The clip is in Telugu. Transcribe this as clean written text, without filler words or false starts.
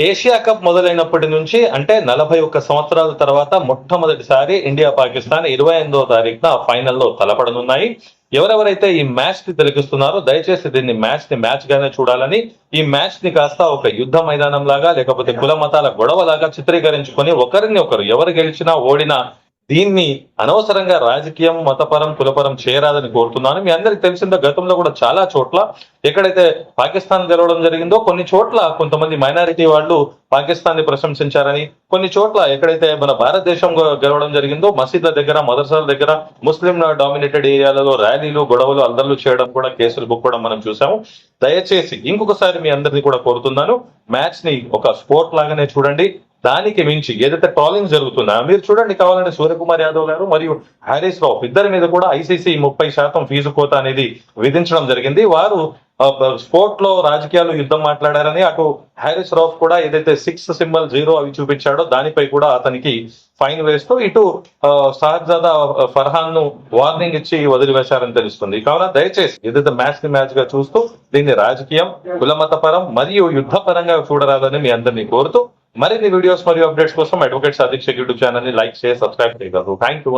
ఏషియా కప్ మొదలైనప్పటి నుంచి అంటే 41 సంవత్సరాల తర్వాత మొట్టమొదటిసారి ఇండియా పాకిస్తాన్ 28వ తారీఖున ఫైనల్లో తలపడనున్నాయి. ఎవరెవరైతే ఈ మ్యాచ్ ని తిలకిస్తున్నారో దయచేసి దీన్ని మ్యాచ్ గానే చూడాలని, ఈ మ్యాచ్ ని కాస్త ఒక యుద్ధ మైదానం లాగా లేకపోతే కుల మతాల గొడవలాగా చిత్రీకరించుకొని ఒకరిని ఒకరు ఎవరు గెలిచినా ఓడినా దీన్ని అనవసరంగా రాజకీయం, మతపరం, కులపరం చేయరాదని కోరుతున్నాను. మీ అందరికి తెలిసిందో గతంలో కూడా చాలా చోట్ల ఎక్కడైతే పాకిస్తాన్ గెలవడం జరిగిందో కొన్ని చోట్ల కొంతమంది మైనారిటీ వాళ్ళు పాకిస్తాన్ ని ప్రశంసించారని, కొన్ని చోట్ల ఎక్కడైతే మన భారతదేశం గెలవడం జరిగిందో మసీద్ల దగ్గర, మదర్సాల దగ్గర, ముస్లిం డామినేటెడ్ ఏరియాలలో ర్యాలీలు, గొడవలు, అల్లర్లు చేయడం కూడా, కేసులు బుక్ మనం చూసాము. దయచేసి ఇంకొకసారి మీ అందరినీ కూడా కోరుతున్నాను, మ్యాచ్ ని ఒక స్పోర్ట్ లాగానే చూడండి. దానికి మించి ఏదైతే ట్రాలింగ్ జరుగుతుందో మీరు చూడండి, కావాలంటే సూర్యకుమార్ యాదవ్ గారు మరియు హారిస్ రావు ఇద్దరి మీద కూడా ఐసీసీ 30% ఫీజు కోత అనేది విధించడం జరిగింది. వారు స్పోర్ట్ లో రాజకీయాలు యుద్ధం మాట్లాడారని, అటు హారిస్ రావు కూడా ఏదైతే 6 సింబల్ 0 అవి చూపించాడో దానిపై కూడా అతనికి ఫైన్ వేస్తూ ఇటు షాహజాదా ఫర్హాన్ ను వార్నింగ్ ఇచ్చి వదిలివేశారని తెలుస్తుంది. కావున దయచేసి ఏదైతే మ్యాచ్ గా చూస్తూ దీన్ని రాజకీయం, కులమతపరం మరియు యుద్ధ పరంగా చూడరాదని మీ అందరినీ కోరుతూ మరిన్ని వీడియోస్ మరియు అప్డేట్స్ కోసం advocate Sadiq Shaik YouTube channel ని లైక్, షేర్, సబ్స్క్రైబ్ చేయగలరు. Thank you.